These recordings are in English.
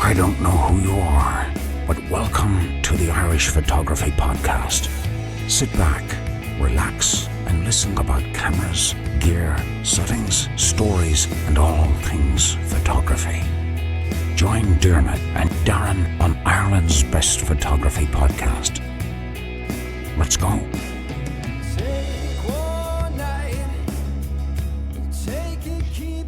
I don't know who you are, but welcome to the Irish Photography Podcast. Sit back, relax, and listen about cameras, gear, settings, stories, and all things photography. Join Dermot and Darren on Ireland's Best Photography Podcast. Let's go.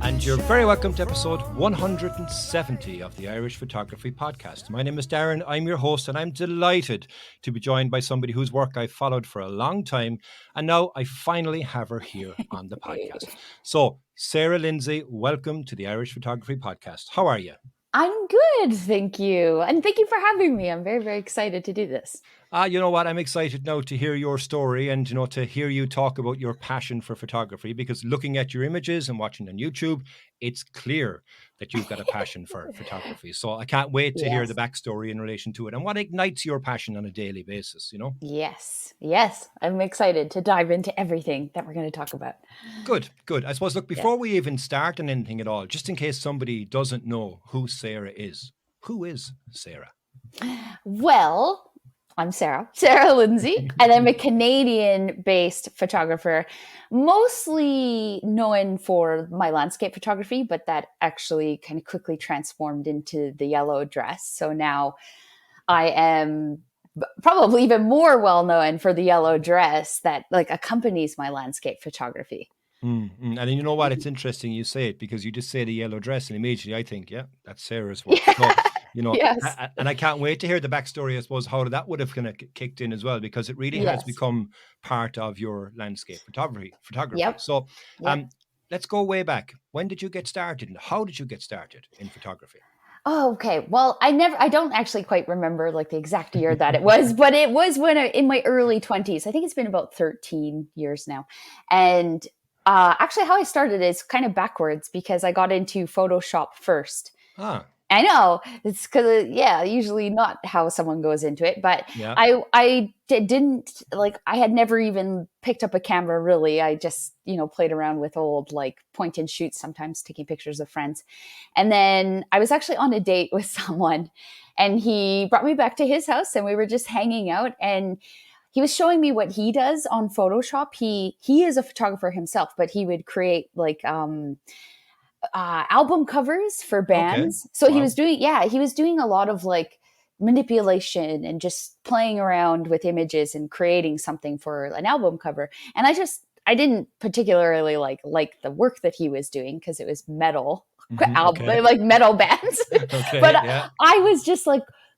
And you're very welcome to episode 170 of the Irish Photography Podcast. My name is Darren, I'm your host, and I'm delighted to be joined by somebody whose work I've followed for a long time, and now I finally have her here on the podcast. So, Sarah Lyndsay, welcome to the Irish Photography Podcast. How are you? I'm good, thank you. And thank you for having me. I'm very, very excited to do this. You know what? I'm excited now to hear your story and, to hear you talk about your passion for photography, because looking at your images and watching on YouTube, it's clear that you've got a passion for photography. So I can't wait to hear the backstory in relation to it and what ignites your passion on a daily basis, Yes. I'm excited to dive into everything that we're going to talk about. Good. I suppose, look, before we even start on anything at all, just in case somebody doesn't know who Sarah is, who is Sarah? Well, I'm Sarah Lyndsay, and I'm a Canadian-based photographer, mostly known for my landscape photography, but that actually kind of quickly transformed into the yellow dress. So now I am probably even more well-known for the yellow dress that accompanies my landscape photography. Mm-hmm. And you know what? It's interesting you say it, because you just say the yellow dress and immediately I think, that's Sarah's work. So, Yes. And I can't wait to hear the backstory, I suppose, how that would have kind of kicked in as well, because it really has become part of your landscape photography. Yep. So let's go way back. When did you get started and how did you get started in photography? Oh, okay. Well, I don't actually quite remember the exact year that it was, but it was in my early 20s. I think it's been about 13 years now. And actually how I started is kind of backwards, because I got into Photoshop first. I know it's because, usually not how someone goes into it, but I didn't I had never even picked up a camera really. I just, played around with old point and shoot, sometimes taking pictures of friends. And then I was actually on a date with someone and he brought me back to his house and we were just hanging out and he was showing me what he does on Photoshop. He is a photographer himself, but he would create album covers for bands. Okay. So he was doing a lot of manipulation and just playing around with images and creating something for an album cover. And I didn't particularly like the work that he was doing because it was metal metal bands. But I was just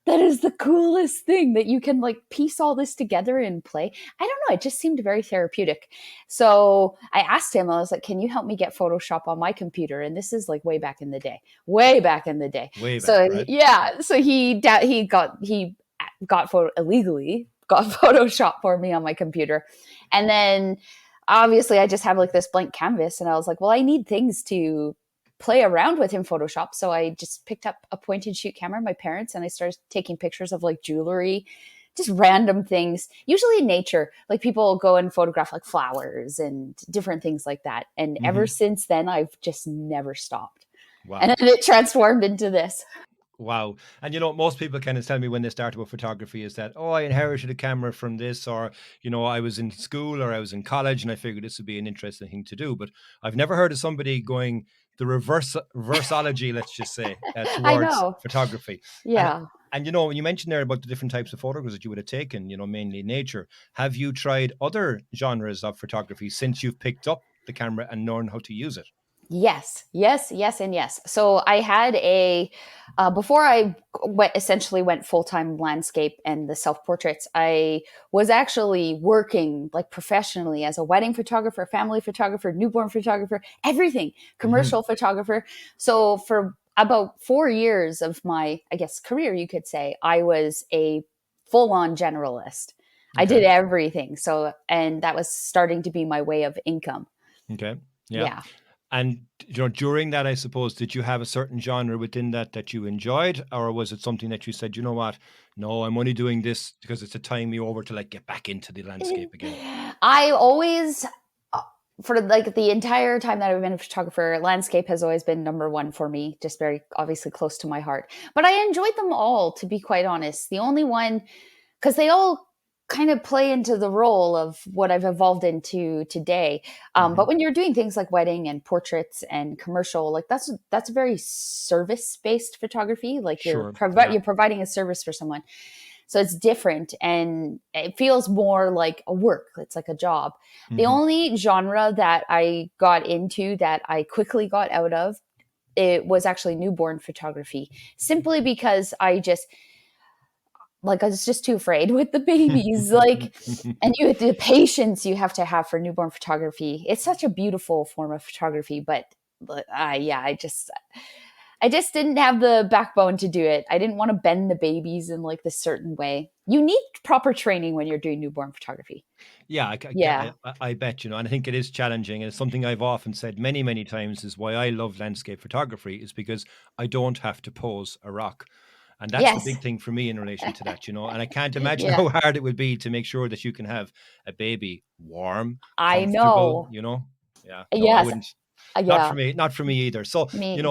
that is the coolest thing, that you can piece all this together and play. I don't know. It just seemed very therapeutic. So I asked him, I was like, can you help me get Photoshop on my computer? And this is way back in the day. So he illegally got Photoshop for me on my computer. And then obviously I just have this blank canvas and I was like, well, I need things to play around with in Photoshop. So I just picked up a point and shoot camera, my parents, and I started taking pictures of jewelry, just random things, usually in nature. People go and photograph flowers and different things like that. And ever since then, I've just never stopped. Wow. And then it transformed into this. Wow. And most people kind of tell me when they start about photography is that, I inherited a camera from this, or, I was in school or I was in college and I figured this would be an interesting thing to do. But I've never heard of somebody going the reversology, let's just say, towards photography. Yeah. And when you mentioned there about the different types of photographs that you would have taken, mainly nature, have you tried other genres of photography since you've picked up the camera and known how to use it? Yes, and yes. So I had before I went full-time landscape and the self-portraits, I was actually working professionally as a wedding photographer, family photographer, newborn photographer, everything, commercial photographer. So for about 4 years of my, career, you could say, I was a full-on generalist. Okay. I did everything. So, and that was starting to be my way of income. Okay. Yeah. And during that, I suppose, did you have a certain genre within that you enjoyed, or was it something that you said, you know what, no, I'm only doing this because it's a time me over to get back into the landscape again? I always for like the entire time that I've been a photographer, landscape has always been number one for me, just very obviously close to my heart. But I enjoyed them all, to be quite honest. The only one, because they all kind of play into the role of what I've evolved into today. But when you're doing things like wedding and portraits and commercial, like that's very service based photography. Like Sure. Yeah. you're providing a service for someone. So it's different and it feels more like a work. It's like a job. The only genre that I got into that I quickly got out of, it was actually newborn photography, simply because I was just too afraid with the babies. And the patience you have to have for newborn photography. It's such a beautiful form of photography, but I just didn't have the backbone to do it. I didn't want to bend the babies in like this certain way. You need proper training when you're doing newborn photography. Yeah, Yeah. I bet, and I think it is challenging. And it's something I've often said many, many times is why I love landscape photography is because I don't have to pose a rock. And that's the Yes. big thing for me in relation to that, and I can't imagine Yeah. how hard it would be to make sure that you can have a baby warm, I comfortable, know. Yeah, no, I Yes. wouldn't. Yeah. Not for me either. So, Me.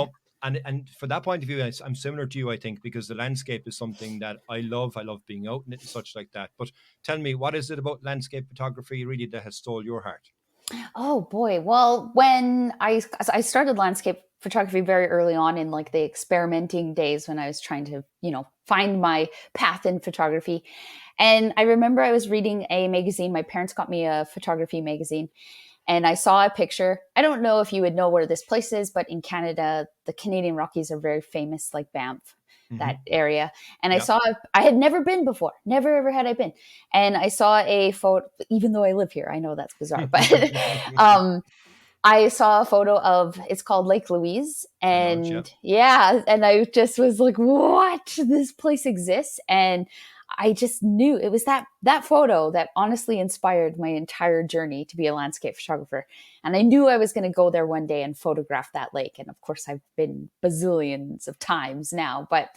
and for that point of view, I'm similar to you, I think, because the landscape is something that I love. I love being out in it and such like that. But tell me, what is it about landscape photography really that has stole your heart? Oh boy. Well, when I started landscape photography very early on in like the experimenting days when I was trying to, find my path in photography. And I remember I was reading a magazine. My parents got me a photography magazine and I saw a picture. I don't know if you would know where this place is, but in Canada, the Canadian Rockies are very famous, like Banff, that area. And Yeah. I had never been before. Never, ever had I been. And I saw a photo, even though I live here. I know that's bizarre, but I saw a photo of, it's called Lake Louise. I know it, yeah. And yeah, and I just was like, what? This place exists? And I just knew it was that photo that honestly inspired my entire journey to be a landscape photographer. And I knew I was going to go there one day and photograph that lake. And of course, I've been bazillions of times now, but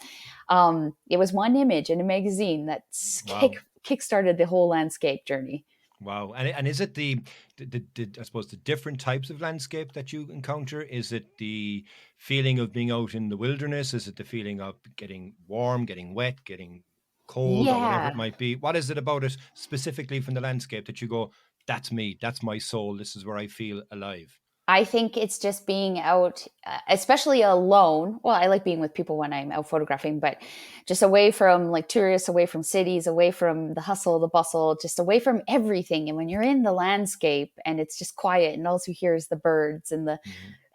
it was one image in a magazine that Wow. kickstarted the whole landscape journey. Wow. And is it the I suppose the different types of landscape that you encounter? Is it the feeling of being out in the wilderness? Is it the feeling of getting warm, getting wet, getting cold, or whatever it Yeah. might be? What is it about it specifically from the landscape that you go, that's me, that's my soul, this is where I feel alive? I think it's just being out, especially alone. Well, I like being with people when I'm out photographing, but just away from like tourists, away from cities, away from the hustle, the bustle, just away from everything. And when you're in the landscape and it's just quiet and all you hear is the birds and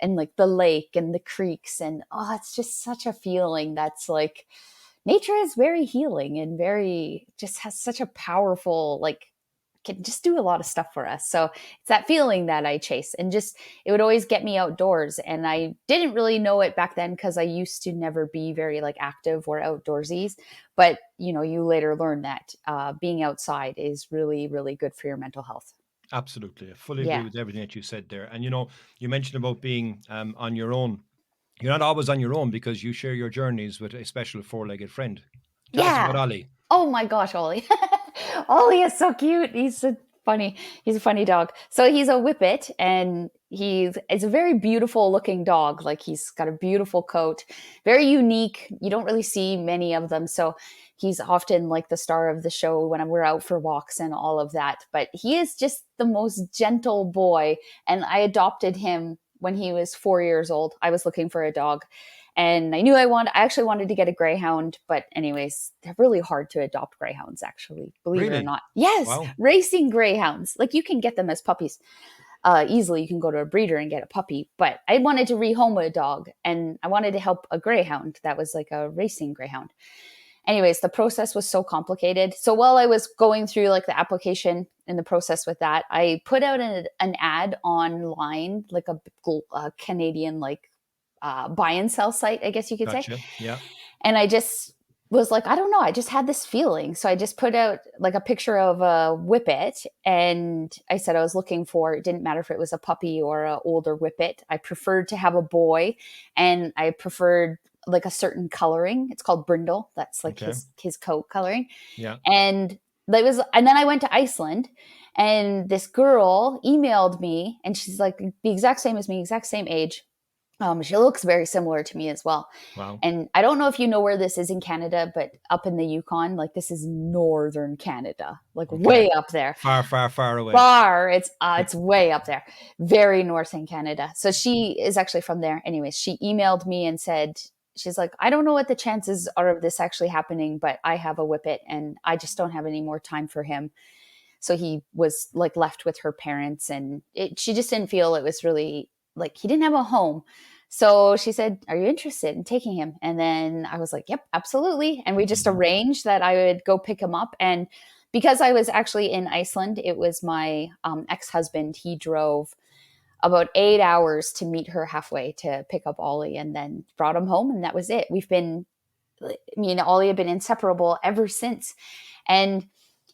and like the lake and the creeks and it's just such a feeling that's like nature is very healing and very just has such a powerful can just do a lot of stuff for us. So it's that feeling that I chase and just, it would always get me outdoors. And I didn't really know it back then because I used to never be very like active or outdoorsies. But, you later learn that being outside is really, really good for your mental health. Absolutely. I fully agree Yeah. with everything that you said there. And, you mentioned about being on your own. You're not always on your own because you share your journeys with a special four-legged friend. Tell us about Yeah. Ollie. Oh my gosh, Ollie. Ollie is so cute. He's a funny dog. So he's a Whippet and it's a very beautiful looking dog. Like he's got a beautiful coat, very unique. You don't really see many of them. So he's often like the star of the show when we're out for walks and all of that. But he is just the most gentle boy. And I adopted him when he was 4 years old. I was looking for a dog. And I knew I actually wanted to get a greyhound, but anyways, they're really hard to adopt greyhounds, actually, believe it or Really? not. Yes, Wow. racing greyhounds. Like you can get them as puppies. Easily, you can go to a breeder and get a puppy. But I wanted to rehome a dog and I wanted to help a greyhound that was like a racing greyhound. Anyways, the process was so complicated. So while I was going through like the application and the process with that, I put out an ad online, like a Canadian buy and sell site, I guess you could say. Gotcha. Yeah. And I just was like, I don't know. I just had this feeling. So I just put out like a picture of a Whippet and I said I was looking for, it didn't matter if it was a puppy or an older Whippet. I preferred to have a boy and I preferred like a certain coloring. It's called brindle. That's like Okay. his coat coloring. Yeah. And then I went to Iceland And this girl emailed me, and she's like the exact same as me, exact same age. She looks very similar to me as well. Wow. And I don't know if you know where this is in Canada, but up in the Yukon, like this is northern Canada, like way up there. Far, far, far away. Far. It's way up there. Very north in Canada. So she is actually from there. Anyways, she emailed me and said, she's like, I don't know what the chances are of this actually happening, but I have a Whippet and I just don't have any more time for him. So he was like left with her parents, and she just didn't feel it was really like he didn't have a home. So she said, are you interested in taking him? And then I was like, yep, absolutely. And we just arranged that I would go pick him up. And because I was actually in Iceland, it was my ex-husband. He drove about 8 hours to meet her halfway to pick up Ollie, and then brought him home. And that was it. Me and Ollie have been inseparable ever since. And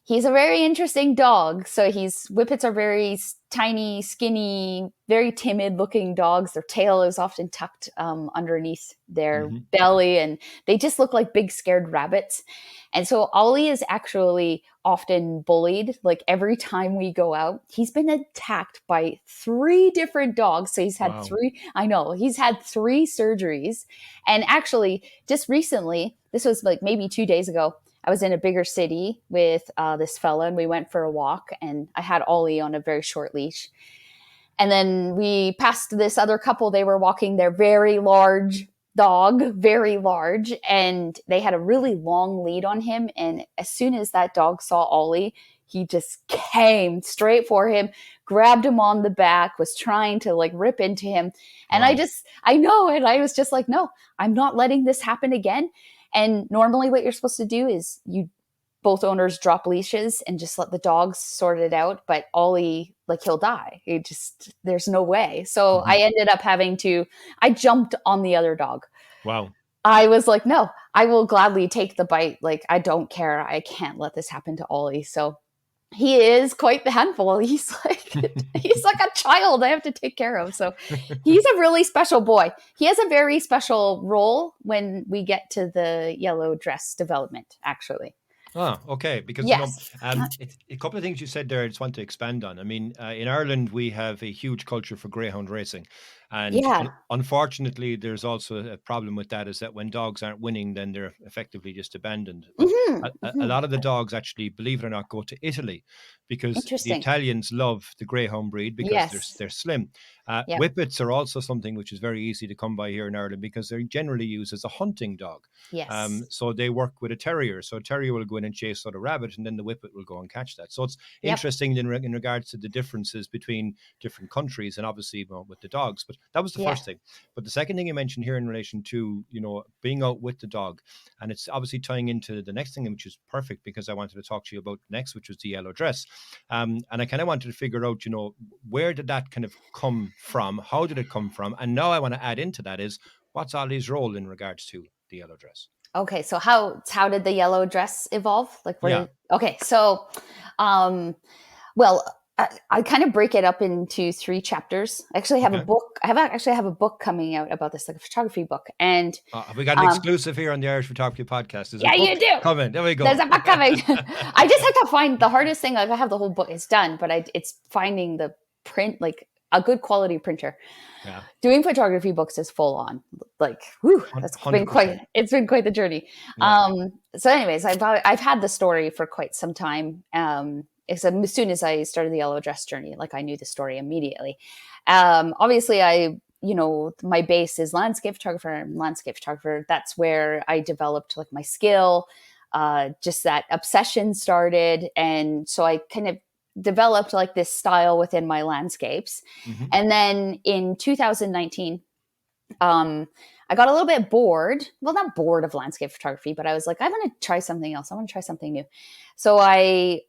he's a very interesting dog. So Whippets are very tiny, skinny, very timid looking dogs. Their tail is often tucked underneath their belly, and they just look like big scared rabbits. And so Ollie is actually often bullied. Like every time we go out, he's been attacked by 3 different dogs. So he's had he's had 3 surgeries. And actually just recently, this was like maybe 2 days ago, I was in a bigger city with this fella, and we went for a walk, and I had Ollie on a very short leash. And then we passed this other couple. They were walking their very large dog, very large, and they had a really long lead on him. And as soon as that dog saw Ollie, he just came straight for him, grabbed him on the back, was trying to like rip into him. And I know, and I was just like, no, I'm not letting this happen again. And normally what you're supposed to do is both owners drop leashes and just let the dogs sort it out. But Ollie, like he'll die. There's no way. So I ended up I jumped on the other dog. Wow. I was like, no, I will gladly take the bite. Like, I don't care. I can't let this happen to Ollie. So he is quite the handful. He's like a child I have to take care of. So he's a really special boy. He has a very special role when we get to the yellow dress development, actually. Oh, okay. Because it's a couple of things you said there I just want to expand on. I mean, in Ireland, we have a huge culture for greyhound racing. And unfortunately, there's also a problem with that, is that when dogs aren't winning, then they're effectively just abandoned. A lot of the dogs actually, believe it or not, go to Italy because the Italians love the greyhound breed because they're slim. Whippets are also something which is very easy to come by here in Ireland because they're generally used as a hunting dog. Yes. So they work with a terrier. So a terrier will go in and chase out a rabbit, and then the Whippet will go and catch that. So it's interesting in regards to the differences between different countries and obviously with the dogs. But that was the first thing. But the second thing you mentioned here in relation to, being out with the dog, and it's obviously tying into the next thing, which is perfect because I wanted to talk to you about next, which was the yellow dress. And I kind of wanted to figure out, where did that kind of come from? How did it come from? And now I want to add into that is, what's Ollie's role in regards to the yellow dress? Okay, so how did the yellow dress evolve? I kind of break it up into 3 chapters. I actually have a book. I have a book coming out about this, like a photography book. And have we got an exclusive here on the Irish Photography Podcast? You do. Coming. There we go. There's a book coming. I just have to find the hardest thing. Like I have the whole book. It's done, but it's finding the print, like a good quality printer. Yeah. Doing photography books is full on. Like, it's been quite the journey. Yeah. So anyways, I've had the story for quite some time. As soon as I started the yellow dress journey, like I knew the story immediately. Obviously my base is landscape photographer. That's where I developed like my skill. Just that obsession started. And so I kind of developed like this style within my landscapes. And then in 2019, I got a little bit bored. Well, not bored of landscape photography, but I was like, I want to try something else. I want to try something new. So I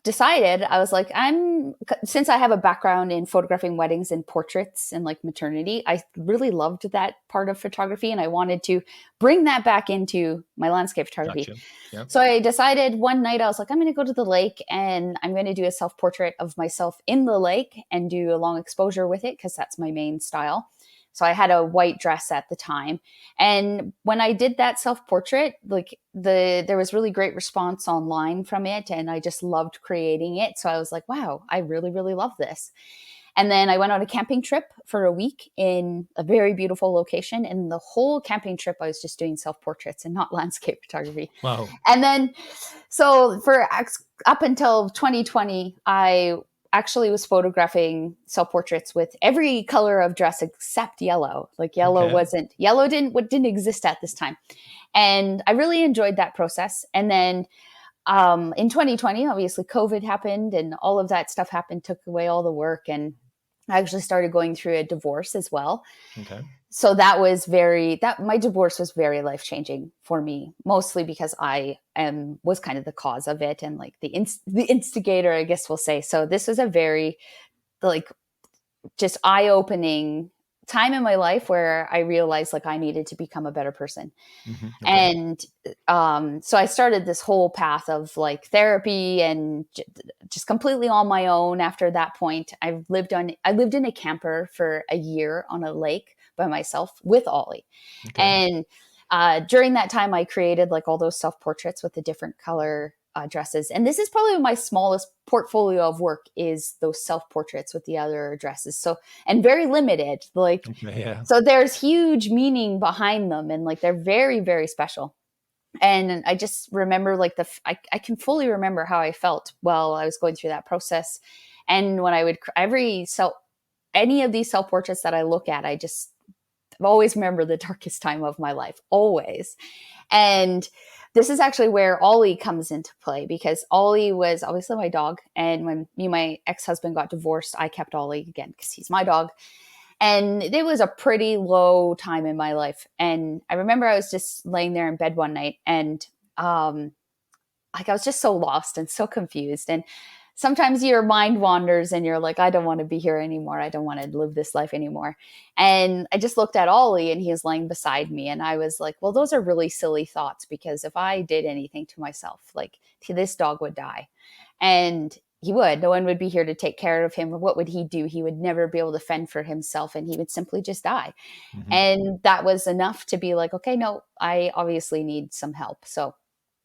decided, I was like, since I have a background in photographing weddings and portraits and like maternity, I really loved that part of photography and I wanted to bring that back into my landscape photography. Gotcha. Yep. So I decided one night, I was like, I'm going to go to the lake and I'm going to do a self-portrait of myself in the lake and do a long exposure with it because that's my main style. So I had a white dress at the time. And when I did that self-portrait, like there was really great response online from it. And I just loved creating it. So I was like, wow, I really, really love this. And then I went on a camping trip for a week in a very beautiful location. And the whole camping trip, I was just doing self-portraits and not landscape photography. Wow. And then, so for up until 2020, I actually was photographing self-portraits with every color of dress except yellow. Like yellow didn't exist at this time. And I really enjoyed that process. And then in 2020, obviously COVID happened and all of that stuff happened, took away all the work. And I actually started going through a divorce as well. Okay. So my divorce was very life-changing for me, mostly because I was kind of the cause of it and like the instigator, I guess we'll say. So this was a very like just eye-opening time in my life where I realized like I needed to become a better person. Mm-hmm. Okay. And so I started this whole path of like therapy and just completely on my own. After that point, I lived in a camper for a year on a lake by myself with Ollie. Okay. And during that time, I created like all those self-portraits with the different color dresses. And this is probably my smallest portfolio of work is those self-portraits with the other dresses. So, and very limited, like, yeah. So there's huge meaning behind them and like, they're very, very special. And I just remember like I can fully remember how I felt while I was going through that process. And when I would, any of these self-portraits that I look at, I've always remember the darkest time of my life, always. And this is actually where Ollie comes into play because Ollie was obviously my dog. And when my ex-husband got divorced, I kept Ollie again because he's my dog. And it was a pretty low time in my life. And I remember I was just laying there in bed one night and like I was just so lost and so confused. And sometimes your mind wanders and you're like, I don't want to be here anymore. I don't want to live this life anymore. And I just looked at Ollie and he was laying beside me. And I was like, well, those are really silly thoughts because if I did anything to myself, like this dog would die. And he would. No one would be here to take care of him. What would he do? He would never be able to fend for himself and he would simply just die. Mm-hmm. And that was enough to be like, okay, no, I obviously need some help. So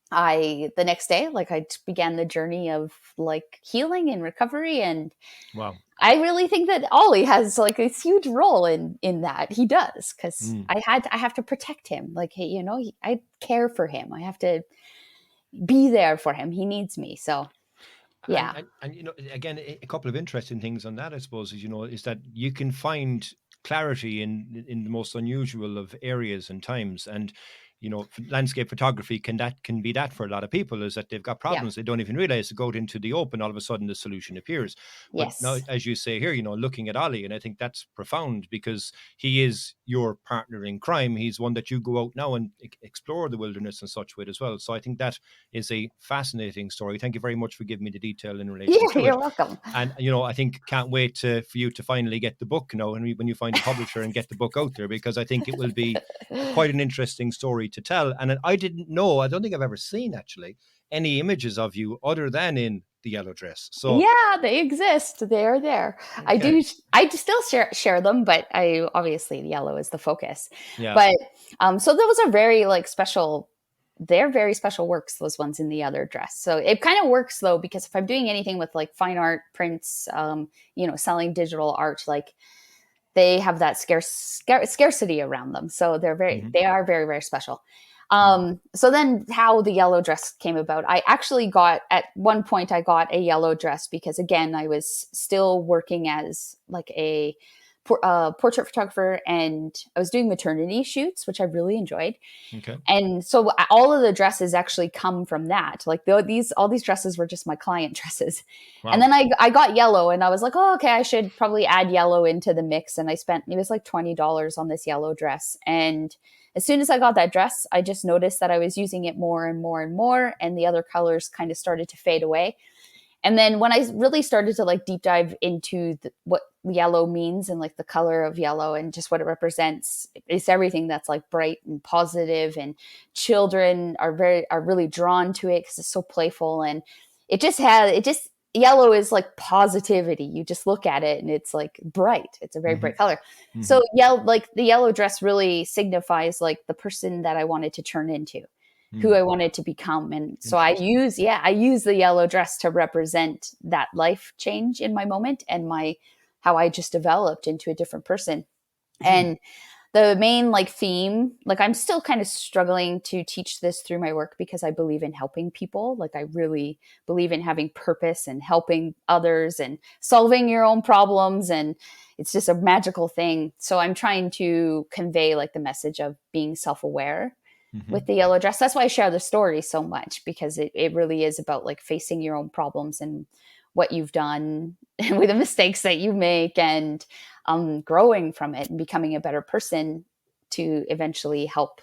the next day, like I began the journey of like healing and recovery. And wow, I really think that Ollie has like a huge role in that. He does. Cause I have to protect him. Like, hey, I care for him. I have to be there for him. He needs me. So yeah. And again, a couple of interesting things on that, I suppose, is that you can find clarity in the most unusual of areas and times. And landscape photography can be that for a lot of people, is that they've got problems they don't even realize. To go out into the open, all of a sudden the solution appears. But now, as you say here, looking at Ollie, and I think that's profound because he is your partner in crime. He's one that you go out now and explore the wilderness and such with as well. So I think that is a fascinating story. Thank you very much for giving me the detail in relation to it. You're welcome. And I think can't wait for you to finally get the book and when you find a publisher and get the book out there, because I think it will be quite an interesting story to tell. And I don't think I've ever seen actually any images of you other than in the yellow dress. So yeah, they exist. They are there. Okay. I still share them, but obviously the yellow is the focus. Yeah. But so those are very like special. They're very special works, those ones in the other dress. So it kind of works though, because if I'm doing anything with like fine art prints, selling digital art, like they have that scarcity around them. So they are very, very special. So then how the yellow dress came about, at one point I got a yellow dress because again, I was still working as like a portrait photographer and I was doing maternity shoots, which I really enjoyed. Okay. And so all of the dresses actually come from that. Like all these dresses were just my client dresses. Wow. And then I got yellow and I was like, oh, okay, I should probably add yellow into the mix. And it was like $20 on this yellow dress. And as soon as I got that dress, I just noticed that I was using it more and more and more. And the other colors kind of started to fade away. And then when I really started to like deep dive into what yellow means and like the color of yellow and just what it represents, it's everything that's like bright and positive, and children are really drawn to it because it's so playful, and it just yellow is like positivity. You just look at it and it's like bright. It's a very bright color. So yellow, like the yellow dress really signifies like the person that I wanted to turn into, who I wanted to become. And so I use the yellow dress to represent that life change in my moment and how I just developed into a different person. And the main like theme, like I'm still kind of struggling to teach this through my work because I believe in helping people. Like I really believe in having purpose and helping others and solving your own problems. And it's just a magical thing. So I'm trying to convey like the message of being self-aware with the yellow dress. That's why I share the story so much, because it really is about like facing your own problems and what you've done with the mistakes that you make, and growing from it and becoming a better person to eventually help,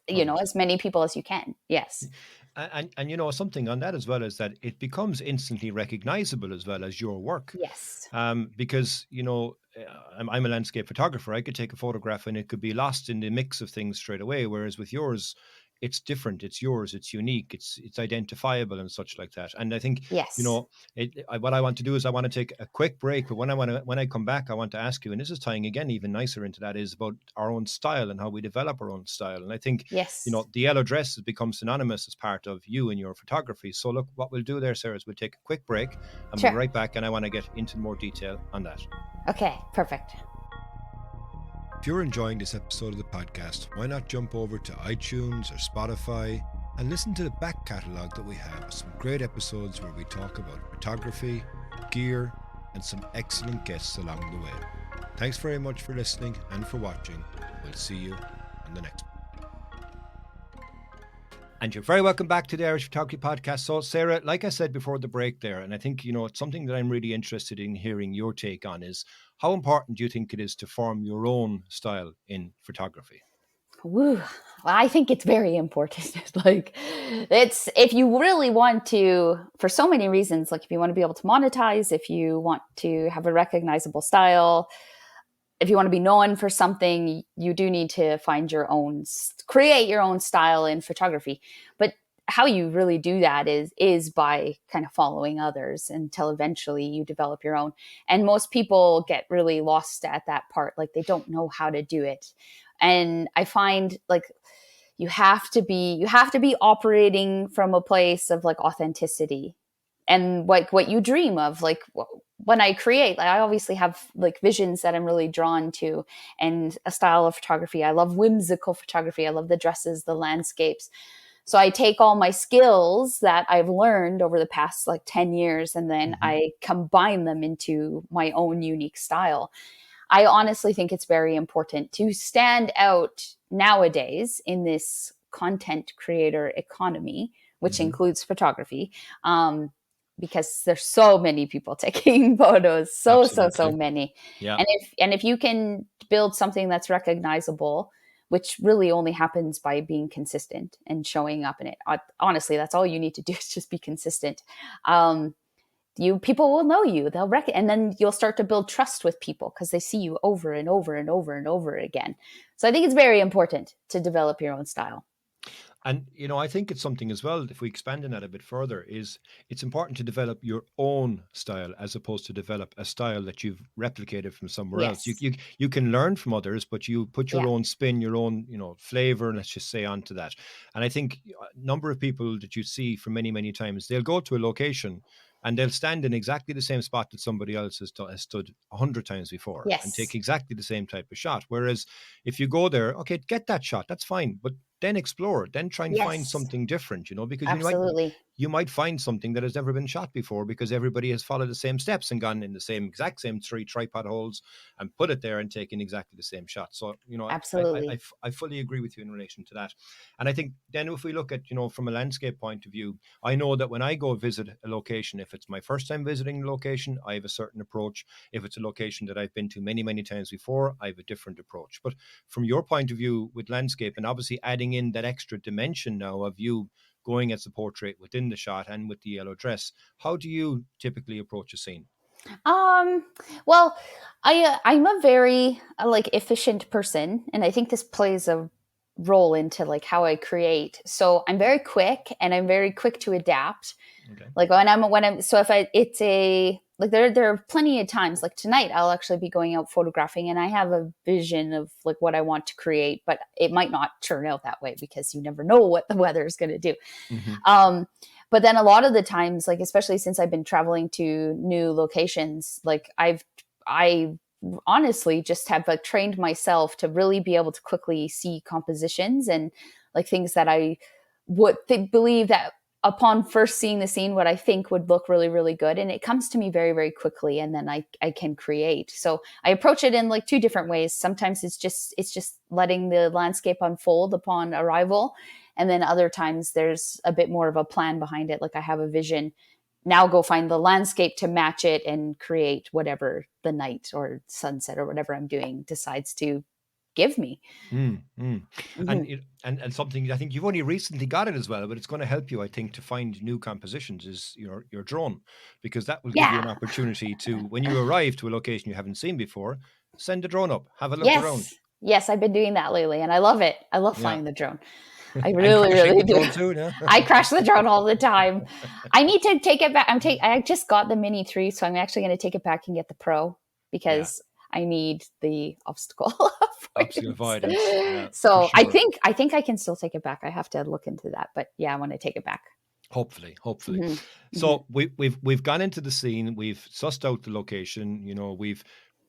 as many people as you can. Yes. And something on that as well is that it becomes instantly recognizable as well as your work. Yes. Because I'm a landscape photographer. I could take a photograph and it could be lost in the mix of things straight away. Whereas with yours, it's different. It's yours. It's unique. It's identifiable and such like that. And I think Yes. what I want to do is I want to take a quick break. But when I come back, I want to ask you, and this is tying again even nicer into that, is about our own style and how we develop our own style. And I think Yes. the yellow dress has become synonymous as part of you and your photography. So look, what we'll do there, Sarah, is we'll take a quick break and we'll be right back. And I want to get into more detail on that. Okay, perfect. If you're enjoying this episode of the podcast, why not jump over to iTunes or Spotify and listen to the back catalogue that we have with some great episodes where we talk about photography, gear, and some excellent guests along the way. Thanks very much for listening and for watching. We'll see you on the next one. And you're very welcome back to the Irish Photography Podcast. So, Sarah, like I said before the break there, and I think, it's something that I'm really interested in hearing your take on, is how important do you think it is to form your own style in photography? Woo. Well, I think it's very important. If you really want to, for so many reasons, like if you want to be able to monetize, if you want to have a recognizable style, if you want to be known for something, you do need to create your own style in photography. But how you really do that is by kind of following others until eventually you develop your own. And most people get really lost at that part. Like they don't know how to do it. And I find like you have to be operating from a place of like authenticity and like what you dream of. Like when I create, I obviously have like visions that I'm really drawn to and a style of photography. I love whimsical photography. I love the dresses, the landscapes. So I take all my skills that I've learned over the past like 10 years, and then I combine them into my own unique style. I honestly think it's very important to stand out nowadays in this content creator economy, which includes photography, because there's so many people taking photos, so many. Yeah. And if you can build something that's recognizable, which really only happens by being consistent and showing up in it. Honestly, that's all you need to do is just be consistent. People will know you. They'll and then you'll start to build trust with people because they see you over and over and over and over again. So I think it's very important to develop your own style. And, I think it's something as well, if we expand on that a bit further, is it's important to develop your own style as opposed to develop a style that you've replicated from somewhere else. You can learn from others, but you put your own spin, your own, flavor, let's just say, onto that. And I think a number of people that you see for many, many times, they'll go to a location and they'll stand in exactly the same spot that somebody else has stood 100 times before and take exactly the same type of shot. Whereas if you go there, okay, get that shot, that's fine. But then explore, then try and find something different, because you might find something that has never been shot before because everybody has followed the same steps and gone in the exact same 3 tripod holes and put it there and taken exactly the same shot. So, absolutely. I fully agree with you in relation to that. And I think then if we look at, from a landscape point of view, I know that when I go visit a location, if it's my first time visiting the location, I have a certain approach. If it's a location that I've been to many, many times before, I have a different approach. But from your point of view with landscape and obviously adding in that extra dimension now of you going as a portrait within the shot and with the yellow dress, how do you typically approach a scene? Well, I'm a very efficient person, and I think this plays a role into like how I create. So I'm very quick and I'm very quick to adapt. Okay. Like so if it's like there are plenty of times like tonight I'll actually be going out photographing and I have a vision of like what I want to create, but it might not turn out that way because you never know what the weather is going to do. But then a lot of the times, like especially since I've been traveling to new locations, like I honestly just have like trained myself to really be able to quickly see compositions and like things that I would believe that upon first seeing the scene, what I think would look really, really good. And it comes to me very, very quickly. And then I can create. So I approach it in like two different ways. Sometimes it's just letting the landscape unfold upon arrival. And then other times there's a bit more of a plan behind it. Like I have a vision. Now go find the landscape to match it and create whatever the night or sunset or whatever I'm doing decides to give me. And something I think you've only recently got it as well, but it's going to help you, I think, to find new compositions is your drone, because that will give you an opportunity to, when you arrive to a location you haven't seen before, send the drone up, have a look around. Yes, I've been doing that lately, and I love it. I love flying the drone. I And really, crashing really the do. drone too, yeah? I crash the drone all the time. I need to take it back. I just got the Mini 3, so I'm actually going to take it back and get the Pro because I need the obstacle avoidance. Yeah, so for sure. I think I can still take it back. I have to look into that, but yeah, I want to take it back. Hopefully. So we've gone into the scene, we've sussed out the location, we've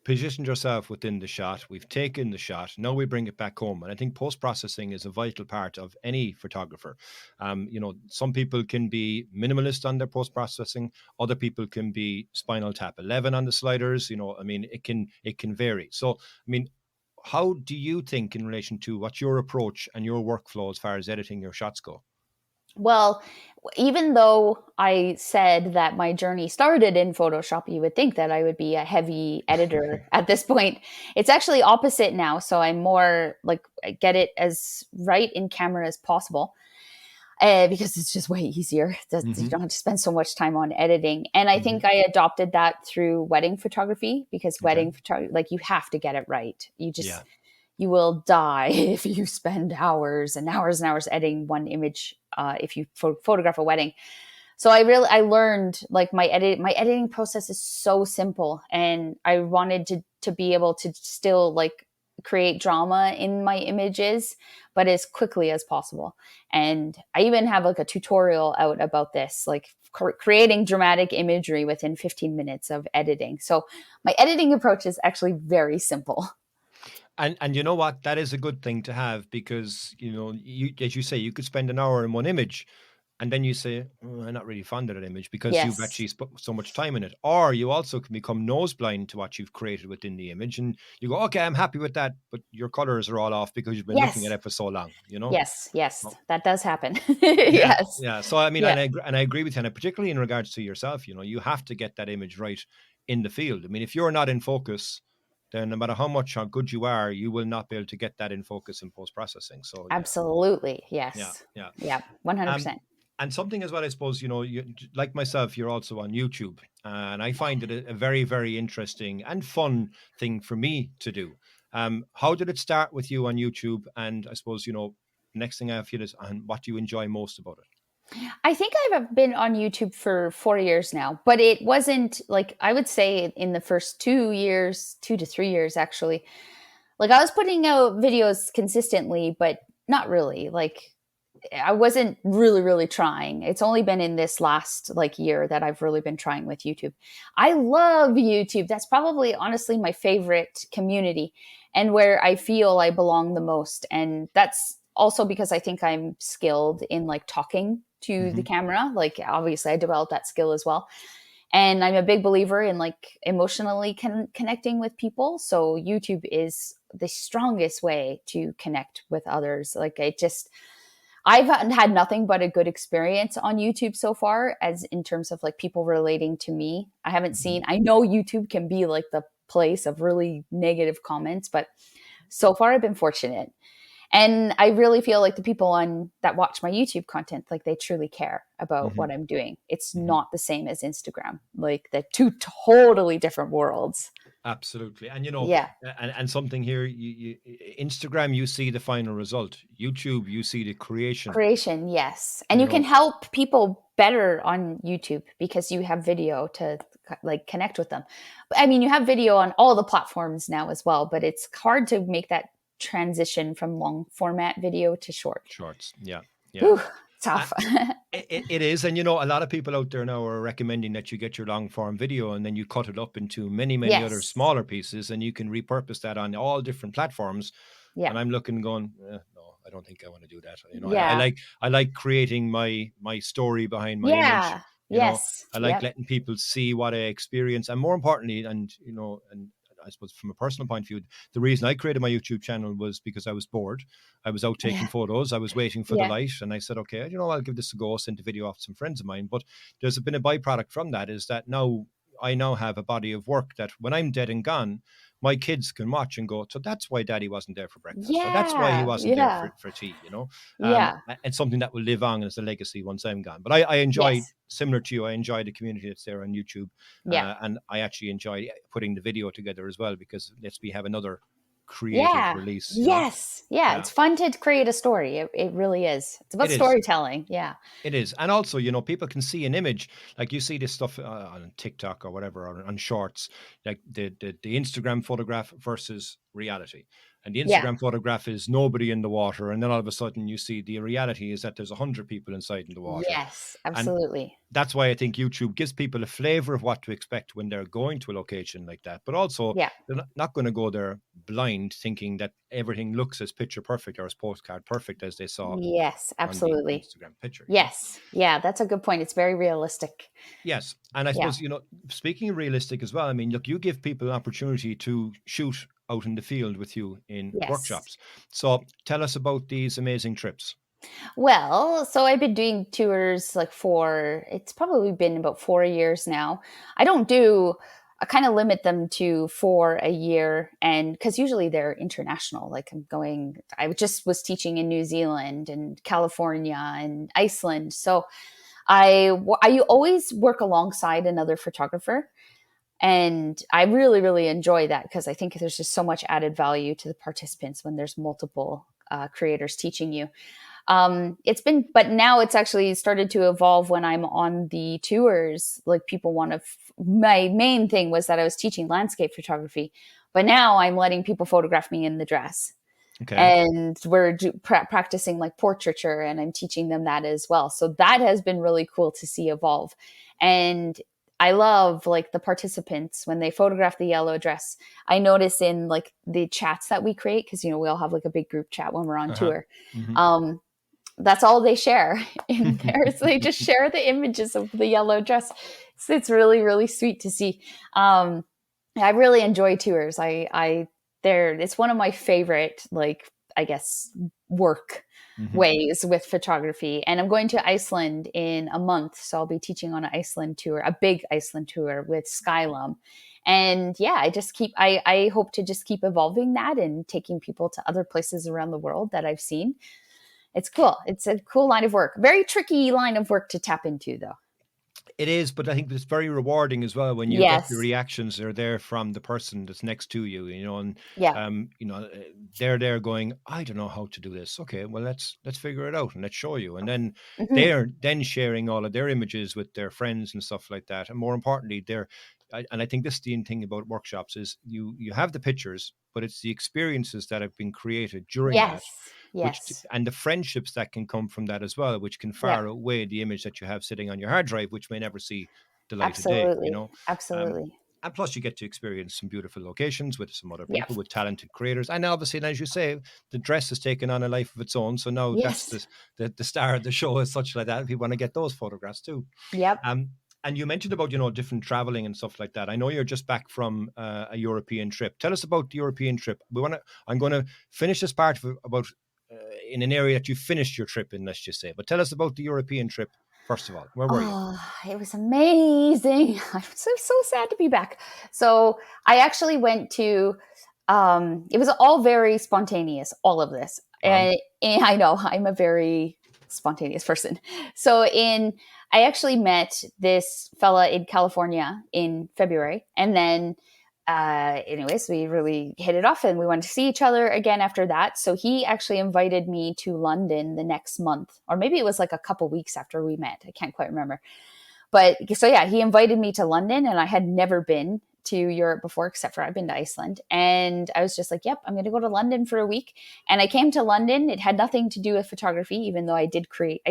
positioned yourself within the shot, we've taken the shot, now we bring it back home. And I think post-processing is a vital part of any photographer. Some people can be minimalist on their post-processing, other people can be Spinal Tap 11 on the sliders, it can vary. So, how do you think in relation to what's your approach and your workflow as far as editing your shots go? Well, even though I said that my journey started in Photoshop, you would think that I would be a heavy editor at this point. It's actually opposite now. So I'm more like, I get it as right in camera as possible. Because it's just way easier. You don't have to spend so much time on editing. And I think I adopted that through wedding photography, because wedding photography, like, you have to get it right. You will die if you spend hours and hours and hours editing one image if you photograph a wedding. So I learned, like, my editing process is so simple, and I wanted to be able to still like create drama in my images, but as quickly as possible. And I even have like a tutorial out about this, like creating dramatic imagery within 15 minutes of editing. So my editing approach is actually very simple. And you know what? That is a good thing to have, because, you, as you say, you could spend an hour in one image and then you say, I'm not really fond of that image because you've actually spent so much time in it. Or you also can become nose blind to what you've created within the image, and you go, okay, I'm happy with that, but your colors are all off because you've been looking at it for so long, Yes, that does happen. Yeah. So, and I agree with you, and particularly in regards to yourself, you have to get that image right in the field. If you're not in focus, then no matter how good you are, you will not be able to get that in focus in post-processing. So absolutely. Yes. Yeah. 100%. And something as well, I suppose, you, like myself, you're also on YouTube, and I find it a very, very interesting and fun thing for me to do. How did it start with you on YouTube? And I suppose, next thing I have is, and what do you enjoy most about it? I think I've been on YouTube for 4 years now, but it wasn't like, I would say in the first 2 to 3 years, actually, like I was putting out videos consistently, but not really. Like, I wasn't really, really trying. It's only been in this last year that I've really been trying with YouTube. I love YouTube. That's probably honestly my favorite community and where I feel I belong the most. And that's also because I think I'm skilled in talking to the camera. Like, obviously I developed that skill as well. And I'm a big believer in emotionally connecting with people. So YouTube is the strongest way to connect with others. I've had nothing but a good experience on YouTube so far, as in terms of people relating to me. I haven't seen, I know YouTube can be the place of really negative comments, but so far I've been fortunate. And I really feel like the people that watch my YouTube content, they truly care about what I'm doing. It's not the same as Instagram, they're two totally different worlds. Absolutely. And Yeah. and something here, Instagram, you see the final result. YouTube, you see the creation. Creation, yes. And You you can know, help people better on YouTube because you have video to like connect with them. I mean, you have video on all the platforms now as well, but it's hard to make that transition from long format video to short. shorts. Yeah. Yeah. Whew, tough. It is. And, a lot of people out there now are recommending that you get your long form video and then you cut it up into many, many other Yes. smaller pieces and you can repurpose that on all different platforms. Yeah. And I'm looking going, no, I don't think I want to do that. Yeah. I like creating my story behind my image. Yeah. Yes. I like Yep. letting people see what I experience. And more importantly, and I suppose from a personal point of view, the reason I created my YouTube channel was because I was bored. I was out taking photos. I was waiting for the Yeah. light. And I said, okay, I'll give this a go. Send a video off to some friends of mine. But there's been a byproduct from that is that I now have a body of work that when I'm dead and gone, my kids can watch and go, so that's why daddy wasn't there for breakfast. So that's why he wasn't there for tea, Yeah. and something that will live on as a legacy once I'm gone. But I enjoy, Yes. similar to you, I enjoy the community that's there on YouTube. Yeah. And I actually enjoy putting the video together as well, because we have another creative release. Yes. Yeah. It's fun to create a story. It really is. It's about storytelling. Yeah. It is. And also, people can see an image, like you see this stuff on TikTok or whatever, or on shorts, like the Instagram photograph versus reality. And the Instagram photograph is nobody in the water. And then all of a sudden you see the reality is that there's 100 people inside in the water. Yes, absolutely. And that's why I think YouTube gives people a flavor of what to expect when they're going to a location like that. But also, they're not going to go there blind thinking that everything looks as picture perfect or as postcard perfect as they saw. Yes, absolutely. On the Instagram picture. Yes. Yeah, that's a good point. It's very realistic. Yes. And I suppose, speaking of realistic as well, I mean, look, you give people an opportunity to shoot out in the field with you in workshops. So tell us about these amazing trips. Well, so I've been doing tours it's probably been about 4 years now. I kind of limit them to 4 a year, and because usually they're international. Like I just was teaching in New Zealand and California and Iceland. So I always work alongside another photographer. And I really, really enjoy that because I think there's just so much added value to the participants when there's multiple creators teaching you. But now it's actually started to evolve when I'm on the tours. Like my main thing was that I was teaching landscape photography, but now I'm letting people photograph me in the dress. Okay. And we're practicing like portraiture, and I'm teaching them that as well. So that has been really cool to see evolve. And I love like the participants when they photograph the yellow dress. I notice in like the chats that we create, because we all have like a big group chat when we're on tour. Mm-hmm. That's all they share in there. So they just share the images of the yellow dress. So it's really, really sweet to see. I really enjoy tours. It's one of my favorite, like, I guess, work ways with photography. And I'm going to Iceland in a month. So I'll be teaching on an Iceland tour, a big Iceland tour with Skylum. And I hope to just keep evolving that and taking people to other places around the world that I've seen. It's cool. It's a cool line of work. Very tricky line of work to tap into, though. It is, but I think it's very rewarding as well when you get the reactions that are there from the person that's next to you, they're there going, I don't know how to do this. Okay, well, let's figure it out and let's show you. And then they're then sharing all of their images with their friends and stuff like that. And more importantly, and I think this is the thing about workshops is you have the pictures, but it's the experiences that have been created during that. Yes. And the friendships that can come from that as well, which can far outweigh the image that you have sitting on your hard drive, which may never see the light of day. Absolutely. And plus you get to experience some beautiful locations with some other people, with talented creators. And obviously, as you say, the dress has taken on a life of its own. So now that's the star of the show is such like that. If you want to get those photographs too. Yep. And you mentioned about, different traveling and stuff like that. I know you're just back from a European trip. Tell us about the European trip. I'm going to finish this part about in an area that you finished your trip in, let's just say. But tell us about the European trip, first of all. Where were you? It was amazing. I'm so sad to be back. So I actually went to, it was all very spontaneous, all of this. And I know I'm a very spontaneous person. So I actually met this fella in California in February. And then anyways, we really hit it off and we wanted to see each other again after that. So he actually invited me to London the next month, or maybe it was like a couple weeks after we met. I can't quite remember. But so yeah, he invited me to London, and I had never been to Europe before, except for I've been to Iceland. And I was just like, yep, I'm going to go to London for a week. And I came to London. It had nothing to do with photography, even though I did create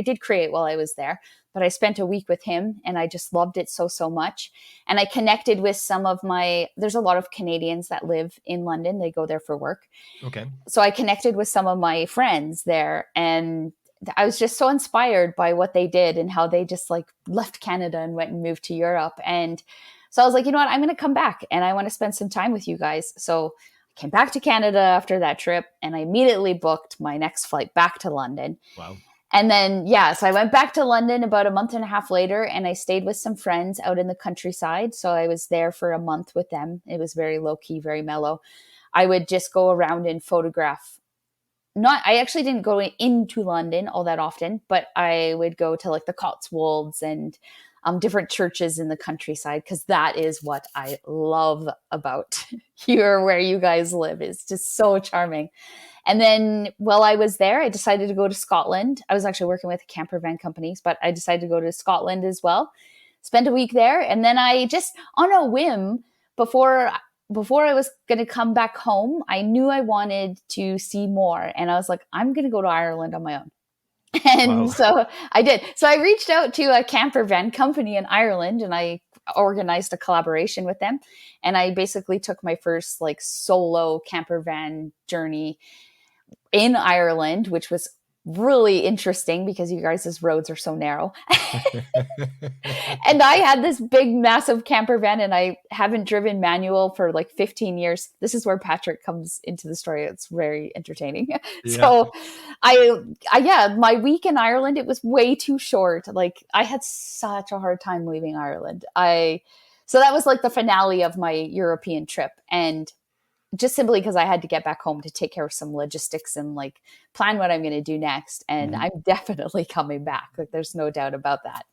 while I was there. But I spent a week with him and I just loved it so much. And I connected with there's a lot of Canadians that live in London. They go there for work. Okay. So I connected with some of my friends there, and I was just so inspired by what they did and how they just like left Canada and went and moved to Europe. And so I was like, you know what, I'm going to come back and I want to spend some time with you guys. So I came back to Canada after that trip and I immediately booked my next flight back to London. Wow. And then, so I went back to London about a month and a half later, and I stayed with some friends out in the countryside. So I was there for a month with them. It was very low key, very mellow. I would just go around and photograph. I actually didn't go into London all that often, but I would go to like the Cotswolds and different churches in the countryside, because that is what I love about here where you guys live. It's just so charming. And then while I was there, I decided to go to Scotland. I was actually working with camper van companies, but I decided to go to Scotland as well. Spent a week there. And then I just, on a whim, before I was going to come back home, I knew I wanted to see more. And I was like, I'm going to go to Ireland on my own. And Wow. So I did. So I reached out to a camper van company in Ireland and I organized a collaboration with them. And I basically took my first like solo camper van journey in Ireland, which was really interesting because you guys' roads are so narrow. And I had this big, massive camper van and I haven't driven manual for like 15 years. This is where Patrick comes into the story. It's very entertaining. Yeah. So my week in Ireland, it was way too short. Like I had such a hard time leaving Ireland. So that was like the finale of my European trip. And just simply because I had to get back home to take care of some logistics and like plan what I'm going to do next. And I'm definitely coming back. Like there's no doubt about that.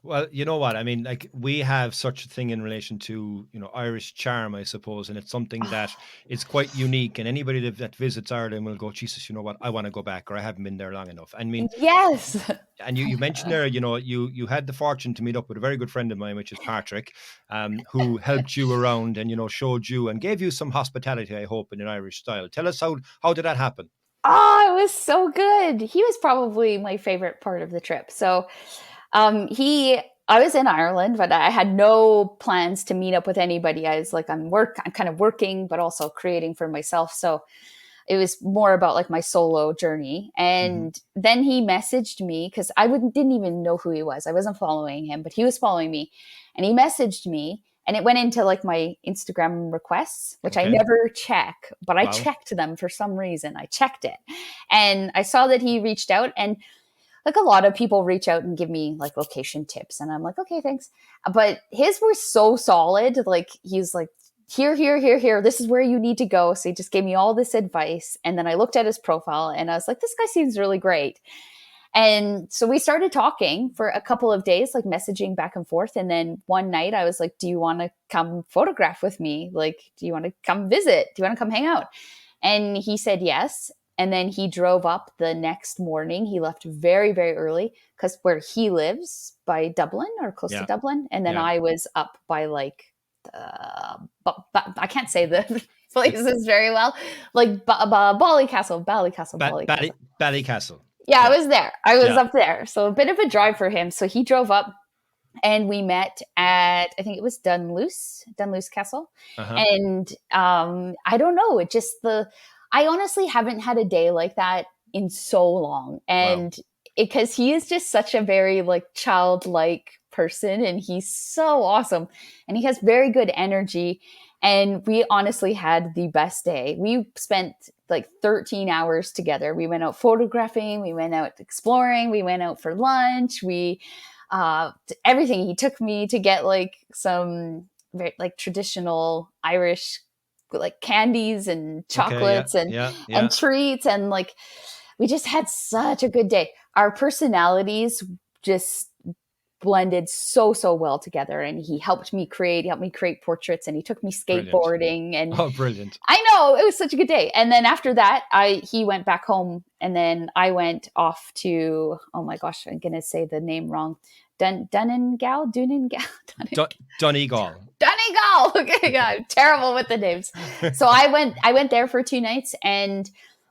Well, you know what? I mean, like we have such a thing in relation to, Irish charm, I suppose. And it's something that is quite unique. And anybody that visits Ireland will go, Jesus, you know what? I want to go back, or I haven't been there long enough. I mean, yes. And you mentioned there, you had the fortune to meet up with a very good friend of mine, which is Patrick, who helped you around and, showed you and gave you some hospitality, I hope, in an Irish style. Tell us how did that happen? Oh, it was so good. He was probably my favorite part of the trip. So I was in Ireland, but I had no plans to meet up with anybody. I was like, I'm kind of working, but also creating for myself. So it was more about like my solo journey. And then he messaged me because I didn't even know who he was. I wasn't following him, but he was following me. And he messaged me and it went into like my Instagram requests, which I never check, but I checked them for some reason. I checked it and I saw that he reached out, and like a lot of people reach out and give me like location tips. And I'm like, okay, thanks. But his were so solid. Like he's like, here, this is where you need to go. So he just gave me all this advice. And then I looked at his profile and I was like, this guy seems really great. And so we started talking for a couple of days, like messaging back and forth. And then one night I was like, do you want to come photograph with me? Like, do you want to come visit? Do you want to come hang out? And he said yes. And then he drove up the next morning. He left very, very early because where he lives by Dublin or close to Dublin. And then I was up by like, I can't say the places very well, like Ballycastle. Yeah, I was there. I was up there. So a bit of a drive for him. So he drove up and we met at, I think it was Dunluce Castle. And I don't know, I honestly haven't had a day like that in so long. And because he is just such a very like childlike person and he's so awesome and he has very good energy. And we honestly had the best day. We spent like 13 hours together. We went out photographing, we went out exploring, we went out for lunch, everything. He took me to get like some very like traditional Irish like candies and chocolates and treats. And like, we just had such a good day. Our personalities just blended so well together. And he helped me create portraits, and he took me skateboarding. And Oh, brilliant. I know, it was such a good day. And then after that, he went back home, and then I went off to, oh my gosh, I'm going to say the name wrong. Donegal. Donegal. Okay, yeah, I'm terrible with the names. So I went there for 2 nights,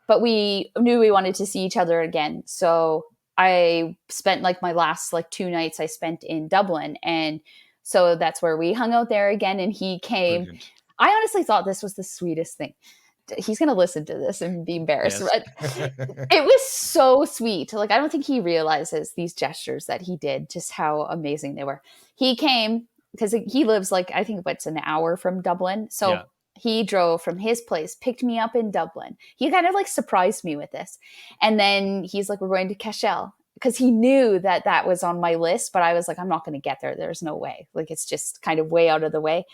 but we knew we wanted to see each other again. So I spent like my last 2 nights I spent in Dublin, and so that's where we hung out there again. And he came. Brilliant. I honestly thought this was the sweetest thing. He's going to listen to this and be embarrassed. Yes. But it was so sweet. Like, I don't think he realizes these gestures that he did, just how amazing they were. He came because he lives I think it's an hour from Dublin. So he drove from his place, picked me up in Dublin. He kind of surprised me with this. And then he's like, we're going to Cashel, because he knew that was on my list. But I was like, I'm not going to get there. There's no way. It's just kind of way out of the way.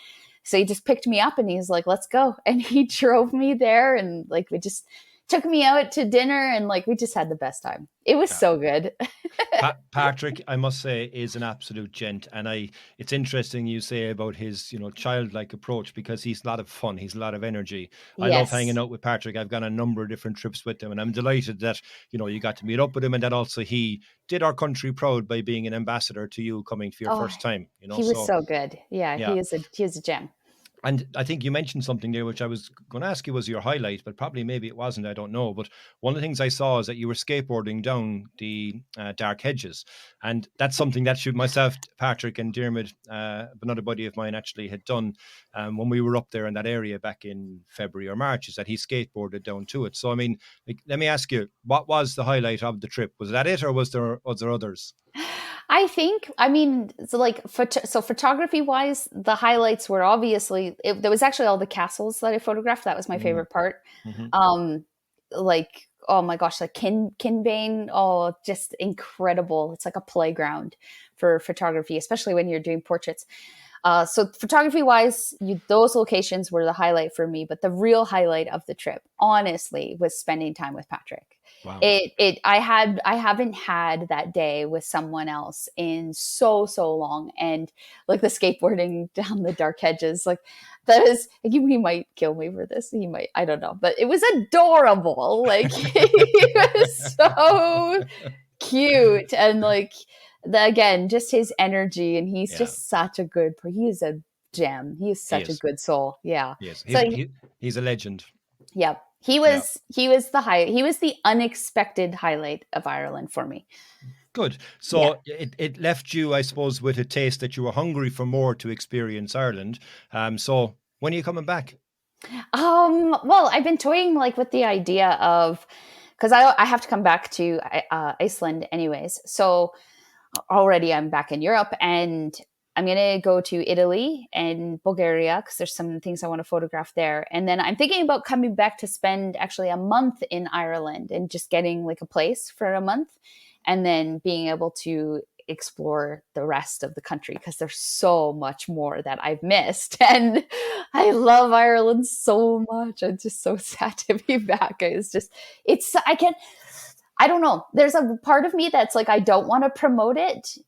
So he just picked me up and he's like, let's go. And he drove me there, and we just took me out to dinner, and we just had the best time. It was so good. Patrick, I must say, is an absolute gent. And it's interesting you say about his, childlike approach, because he's a lot of fun. He's a lot of energy. I love hanging out with Patrick. I've gone a number of different trips with him, and I'm delighted that, you got to meet up with him, and that also he did our country proud by being an ambassador to you coming for your first time. He was so good. Yeah. He is a gem. And I think you mentioned something there, which I was going to ask you was your highlight, but probably maybe it wasn't. I don't know. But one of the things I saw is that you were skateboarding down the dark hedges. And that's something that myself, Patrick, and Dermot, another buddy of mine, actually had done when we were up there in that area back in February or March, is that he skateboarded down to it. So, I mean, let me ask you, what was the highlight of the trip? Was that it, or was there others? So photography wise, the highlights were obviously, there was actually all the castles that I photographed. That was my favorite part. Mm-hmm. Oh my gosh, Kinbane. Oh, just incredible. It's like a playground for photography, especially when you're doing portraits. So photography wise, those locations were the highlight for me, but the real highlight of the trip, honestly, was spending time with Patrick. Wow. I haven't had that day with someone else in so long. And the skateboarding down the dark hedges, that is, he might kill me for this. He might, I don't know, but it was adorable. He was so cute. And again, just his energy, and he's just such a good, he is a gem. He is such a good soul. Yeah. Yes. He's a legend. Yeah. He was the unexpected highlight of Ireland for me. Good. So it left you, I suppose, with a taste that you were hungry for more to experience Ireland. So when are you coming back? Well, I've been toying with the idea of, because I have to come back to Iceland anyways. So already I'm back in Europe, and I'm going to go to Italy and Bulgaria because there's some things I want to photograph there. And then I'm thinking about coming back to spend actually a month in Ireland and just getting a place for a month, and then being able to explore the rest of the country, because there's so much more that I've missed. And I love Ireland so much. I'm just so sad to be back. I don't know. There's a part of me that's I don't want to promote it.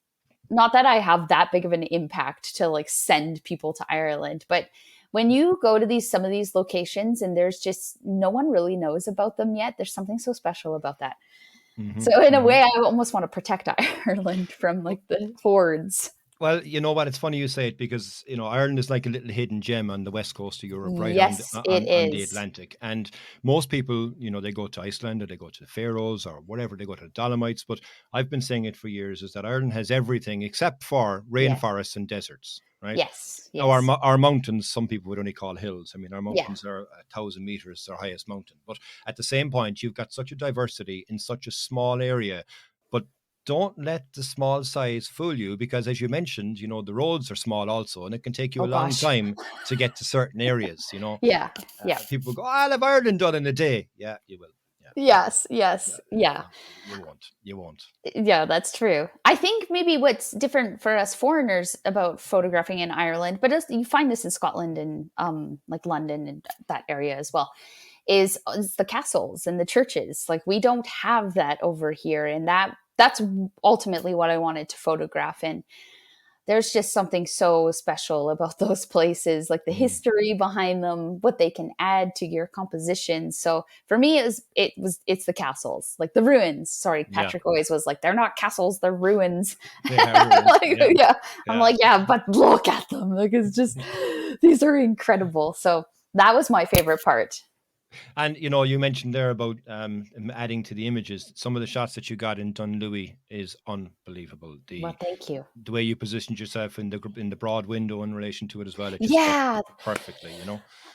Not that I have that big of an impact to send people to Ireland, but when you go to some of these locations and there's just no one really knows about them yet, there's something so special about that. Mm-hmm. So in a way, I almost want to protect Ireland from the hordes. Well, you know what? It's funny you say it, because, Ireland is like a little hidden gem on the west coast of Europe, right? Yes, on the Atlantic. And most people, they go to Iceland, or they go to the Faroes, or whatever, they go to the Dolomites. But I've been saying it for years, is that Ireland has everything except for rainforests and deserts, right? Yes. Now, our mountains, some people would only call hills. I mean, our mountains are 1,000 meters, our highest mountain. But at the same point, you've got such a diversity in such a small area. But don't let the small size fool you, because as you mentioned, the roads are small also, and it can take you a long time to get to certain areas, Yeah. People go, I'll have Ireland done in a day. Yeah, you will. Yeah. Yes. Yeah. You won't. Yeah, that's true. I think maybe what's different for us foreigners about photographing in Ireland, but you find this in Scotland and London and that area as well, is the castles and the churches. We don't have that over here, and that that's ultimately what I wanted to photograph. And there's just something so special about those places, like the history behind them, what they can add to your composition. So for me, it's the castles, like the ruins. Sorry, Patrick always was like, they're not castles, they're ruins. Ruins. I'm like, yeah, but look at them. Like, it's just, these are incredible. So that was my favorite part. And, you mentioned there about adding to the images. Some of the shots that you got in Dunlewy is unbelievable. Well, thank you. The way you positioned yourself in the broad window in relation to it as well. It just fit perfectly,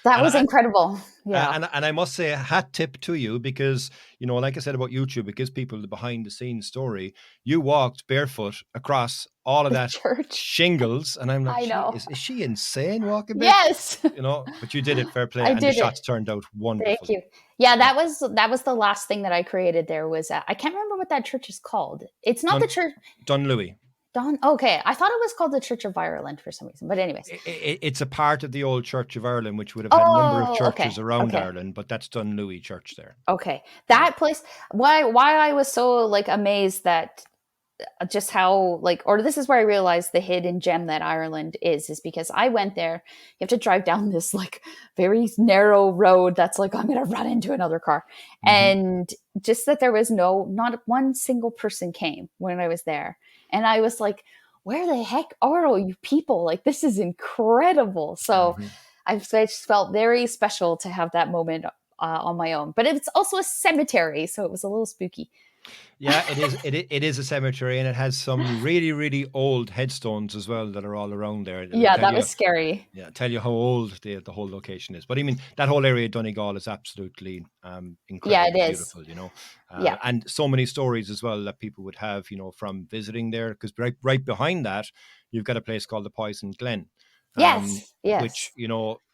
That was incredible. Yeah. And I must say a hat tip to you because, like I said about YouTube, it gives people the behind the scenes story. You walked barefoot across all of that shingles. And I'm like, I know. Is she insane walking barefoot? Yes. But you did it, fair play. And the shots turned out wonderful. Thank you. Yeah, that was the last thing that I created there was, I can't remember what that church is called. It's not the church. Dunlewy. Okay. I thought it was called the Church of Ireland for some reason, but anyways. It's a part of the old Church of Ireland, which would have had a number of churches around Ireland, but that's Dunlewy Church there. Okay. That place, why I was so like amazed that just how or this is where I realized the hidden gem that Ireland is because I went there. You have to drive down this like very narrow road that's like, I'm going to run into another car. And just that there was not one single person came when I was there. And I was like, where the heck are all you people? Like, this is incredible. So I just felt very special to have that moment on my own. But it's also a cemetery, so it was a little spooky. Yeah, it is. It is a cemetery, and it has some really, really old headstones as well that are all around there. Yeah, that was scary. Yeah, tell you how old the whole location is. But I mean, that whole area of Donegal is absolutely incredible. Yeah, it is beautiful. And so many stories as well that people would have, from visiting there. Because right behind that, you've got a place called the Poison Glen. Yes. Which,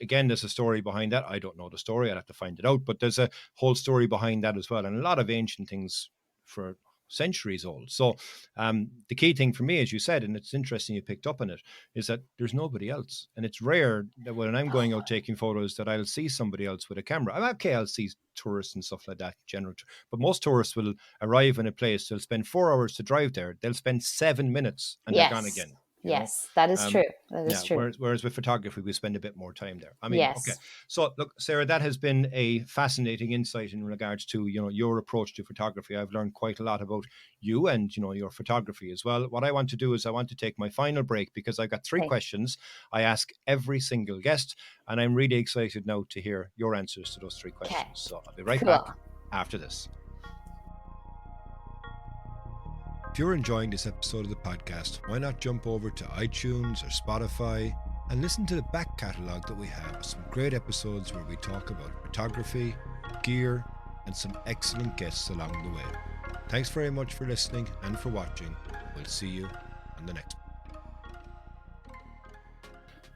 again, there's a story behind that. I don't know the story. I'd have to find it out. But there's a whole story behind that as well. And a lot of ancient things for centuries old. So the key thing for me, as you said, and it's interesting you picked up on it, is that there's nobody else. And it's rare that when I'm going out taking photos that I'll see somebody else with a camera. I'll see tourists and stuff like that, general. But most tourists will arrive in a place, they'll spend 4 hours to drive there. They'll spend 7 minutes and they're gone again. Yes, that is true. That is true. Whereas with photography, we spend a bit more time there. I mean, okay. So look, Sarah, that has been a fascinating insight in regards to, your approach to photography. I've learned quite a lot about you and, your photography as well. What I want to do is I want to take my final break because I've got 3 questions I ask every single guest. And I'm really excited now to hear your answers to those 3 questions. Okay. So I'll be right back after this. If you're enjoying this episode of the podcast, why not jump over to iTunes or Spotify and listen to the back catalogue that we have with some great episodes where we talk about photography, gear, and some excellent guests along the way. Thanks very much for listening and for watching. We'll see you on the next one.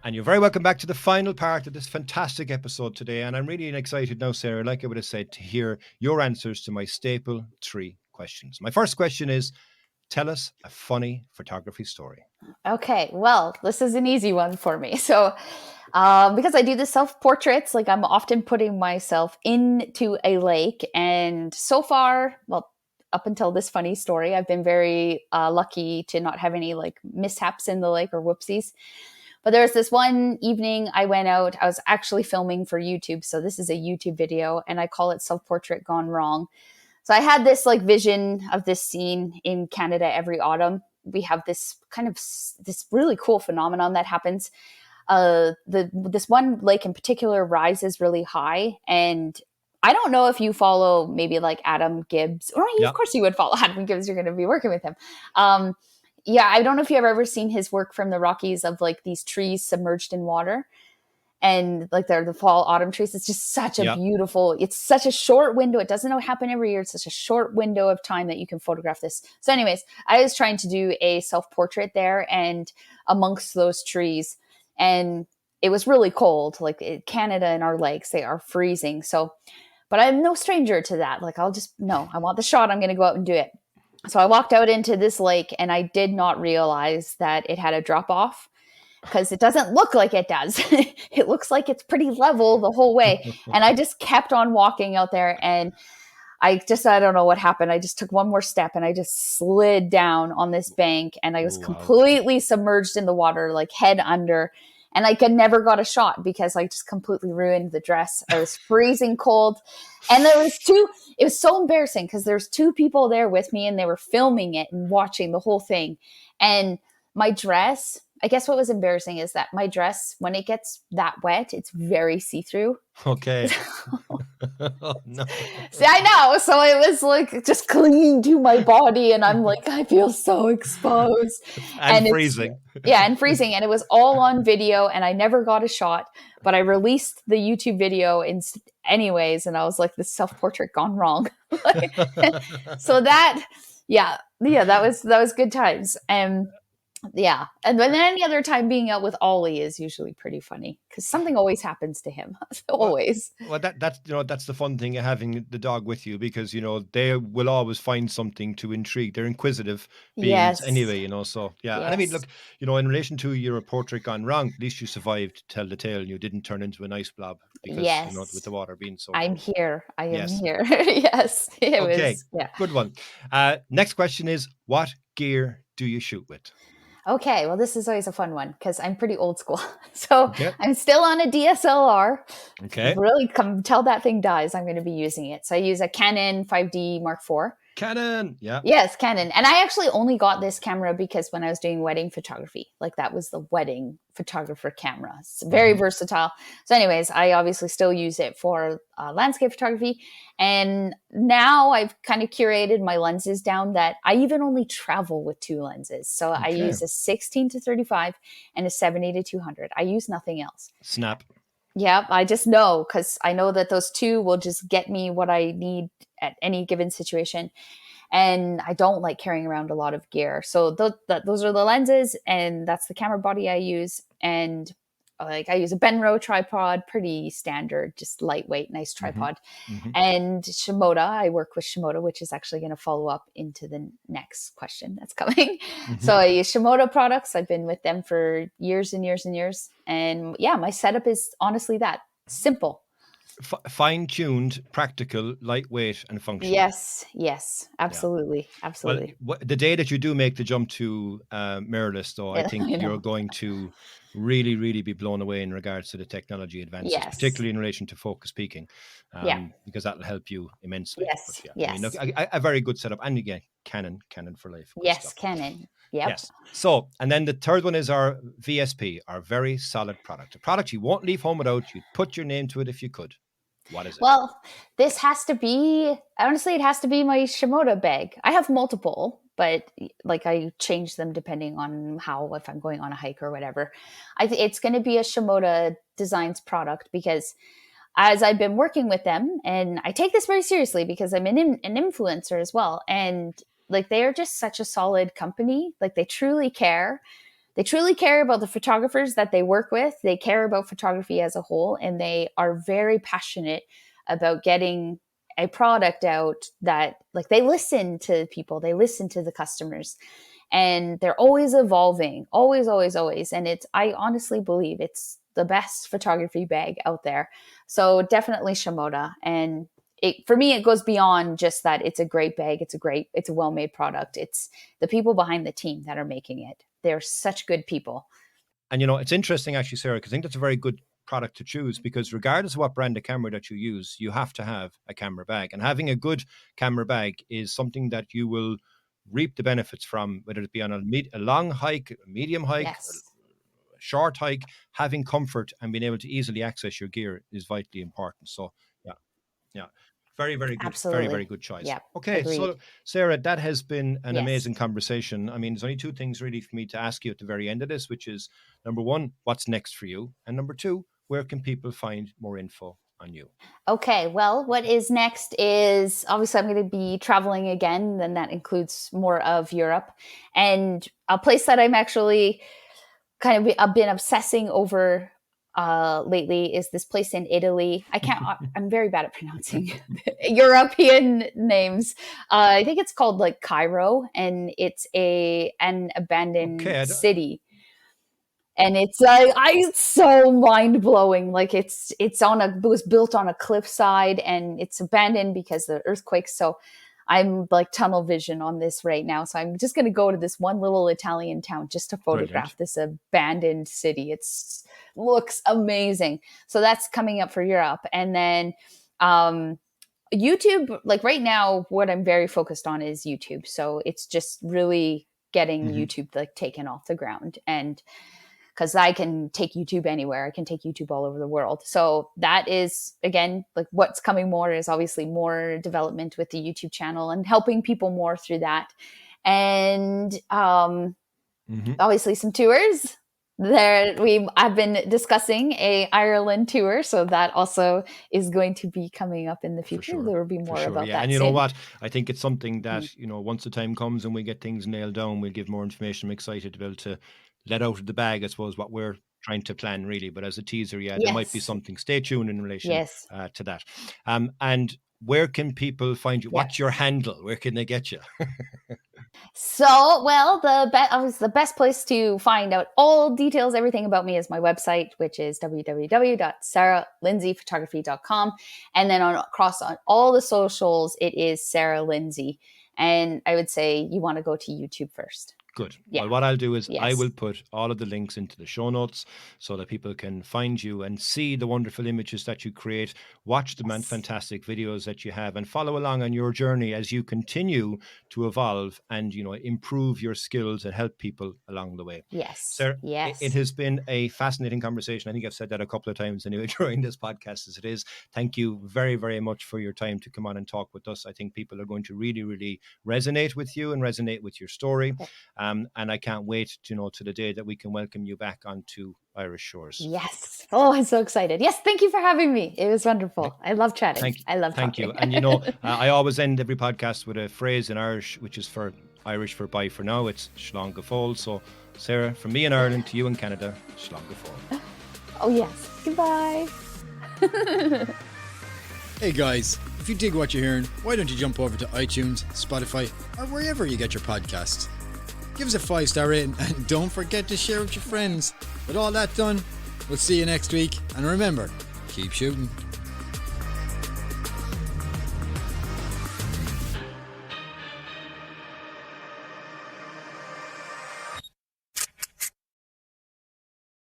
And you're very welcome back to the final part of this fantastic episode today. And I'm really excited now, Sarah, like I would have said, to hear your answers to my staple 3 questions. My first question is, tell us a funny photography story. Okay, well, this is an easy one for me. So because I do the self-portraits, like I'm often putting myself into a lake. And so far, well, up until this funny story, I've been very lucky to not have any like mishaps in the lake or whoopsies. But there was this one evening I went out. I was actually filming for YouTube. So this is a YouTube video and I call it Self-Portrait Gone Wrong. So I had this like vision of this scene in Canada every autumn. We have this this really cool phenomenon that happens. This one lake in particular rises really high. And I don't know if you follow maybe like Adam Gibbs, or of course you would follow Adam Gibbs. You're going to be working with him. I don't know if you've ever seen his work from the Rockies of like these trees submerged in water. And like they're the fall autumn trees. It's just such a beautiful, it's such a short window. It doesn't happen every year. It's such a short window of time that you can photograph this. So anyways, I was trying to do a self-portrait there and amongst those trees. And it was really cold. Like Canada and our lakes, they are freezing. So, but I'm no stranger to that. Like I want the shot. I'm going to go out and do it. So I walked out into this lake and I did not realize that it had a drop off. Because it doesn't look like it does. It looks like it's pretty level the whole way. And I just kept on walking out there. And I don't know what happened. I just took one more step and I just slid down on this bank and I was Wow. completely submerged in the water, like head under. And I never got a shot because I just completely ruined the dress. I was freezing cold. And it was so embarrassing because there's two people there with me and they were filming it and watching the whole thing. And my dress, I guess what was embarrassing is that my dress, when it gets that wet, it's very see-through. Okay. Oh, no. See, I know. So it was like just clinging to my body. And I'm like, I feel so exposed. And freezing. And freezing. And it was all on video and I never got a shot. But I released the YouTube video anyways. And I was like, this self-portrait gone wrong. So that was good times. Yeah. And then any other time being out with Ollie is usually pretty funny because something always happens to him. Always. Well, that's the fun thing of having the dog with you because, they will always find something to intrigue. They're inquisitive beings anyway, so yeah. Yes. And I mean, look, in relation to your portrait gone wrong, at least you survived to tell the tale and you didn't turn into an ice blob because, with the water being so I'm cold. here. I am here. Yes. Okay. Good one. Next question is, what gear do you shoot with? Okay, well, this is always a fun one because I'm pretty old school. So I'm still on a DSLR. Okay. Really, till that thing dies, I'm going to be using it. So I use a Canon 5D Mark IV. Canon, yeah. Yes, Canon. And I actually only got this camera because when I was doing wedding photography, like that was the wedding photographer camera. It's very versatile. So anyways, I obviously still use it for landscape photography. And now I've kind of curated my lenses down that I even only travel with two lenses. So I use a 16-35 and a 70-200. I use nothing else. Snap. Yeah, I just know because I know that those two will just get me what I need at any given situation. And I don't like carrying around a lot of gear. So those are the lenses and that's the camera body I use. And like I use a Benro tripod, pretty standard, just lightweight, nice tripod. And Shimoda, I work with Shimoda, which is actually going to follow up into the next question that's coming. So I use Shimoda products. I've been with them for years and years and years. And yeah, my setup is honestly that simple. Fine-tuned, practical, lightweight, and functional. Yes, absolutely, absolutely. Well, the day that you do make the jump to mirrorless, though, I think you're going to really, really be blown away in regards to the technology advances, particularly in relation to focus peaking, because that'll help you immensely. Yes. I mean, look, a very good setup, and again, Canon for life. Yes, Canon. Yep. Yes. So, and then the third one is our VSP, our very solid product, a product you won't leave home without. You'd put your name to it if you could. What is it? Well, this has to be, honestly, it has to be my Shimoda bag. I have multiple, but like I change them depending on if I'm going on a hike or whatever. It's going to be a Shimoda Designs product because as I've been working with them, and I take this very seriously because I'm an influencer as well. And like, they are just such a solid company. Like they truly care. They truly care about the photographers that they work with. They care about photography as a whole, and they are very passionate about getting a product out that, like, they listen to people, they listen to the customers, and they're always evolving, always, always, always. And I honestly believe it's the best photography bag out there. So definitely Shimoda. And for me, it goes beyond just that it's a great bag. It's a well-made product. It's the people behind the team that are making it. They're such good people. And, it's interesting actually, Sarah, because I think that's a very good product to choose because regardless of what brand of camera that you use, you have to have a camera bag. And having a good camera bag is something that you will reap the benefits from, whether it be on a long hike, a medium hike, a short hike. Having comfort and being able to easily access your gear is vitally important. So, yeah. Very, very good. Absolutely. Very, very good choice. Yeah, okay, agreed. So Sarah, that has been an amazing conversation. I mean, there's only two things really for me to ask you at the very end of this, which is number one, what's next for you? And number two, where can people find more info on you? Okay, well, what is next is obviously I'm going to be traveling again, and that includes more of Europe. And a place that I'm actually I've been obsessing over lately is this place in Italy. I'm very bad at pronouncing European names. I think it's called like Cairo, and it's an abandoned city. And it's so mind blowing. Like it was built on a cliffside and it's abandoned because of the earthquake. So I'm like tunnel vision on this right now. So I'm just going to go to this one little Italian town just to photograph this abandoned city. Looks amazing. So that's coming up for Europe. And then YouTube, like right now, what I'm very focused on is YouTube. So it's just really getting YouTube like taken off the ground. And because I can take YouTube anywhere. I can take YouTube all over the world. So that is, again, like what's coming more is obviously more development with the YouTube channel and helping people more through that. And obviously some tours. I've been discussing a Ireland tour, so that also is going to be coming up in the future. There will be more about that. And you know what? I think it's something that, once the time comes and we get things nailed down, we'll give more information. I'm excited to be able to let out of the bag, I suppose, what we're trying to plan really. But as a teaser, there might be something. Stay tuned in relation to that. And where can people find you? What's your handle? Where can they get you? So, well, the best place to find out all details, everything about me is my website, which is www.saralyndsayphotography.com. And then across on all the socials, it is Sarah Lyndsay. And I would say you want to go to YouTube first. Good. Yeah. Well, what I'll do is I will put all of the links into the show notes so that people can find you and see the wonderful images that you create, watch the fantastic videos that you have, and follow along on your journey as you continue to evolve and, improve your skills and help people along the way. Yes. Sarah, it has been a fascinating conversation. I think I've said that a couple of times anyway during this podcast as it is. Thank you very, very much for your time to come on and talk with us. I think people are going to really, really resonate with you and resonate with your story. And I can't wait to the day that we can welcome you back onto Irish shores. Yes. Oh, I'm so excited. Yes. Thank you for having me. It was wonderful. I love chatting. Thank you. And I always end every podcast with a phrase in Irish, which is Irish for bye for now. It's Slán go fóill. So Sarah, from me in Ireland to you in Canada, Slán go fóill. Oh yes. Goodbye. Hey guys, if you dig what you're hearing, why don't you jump over to iTunes, Spotify, or wherever you get your podcasts. Give us a 5-star rating and don't forget to share with your friends. With all that done, we'll see you next week. And remember, keep shooting.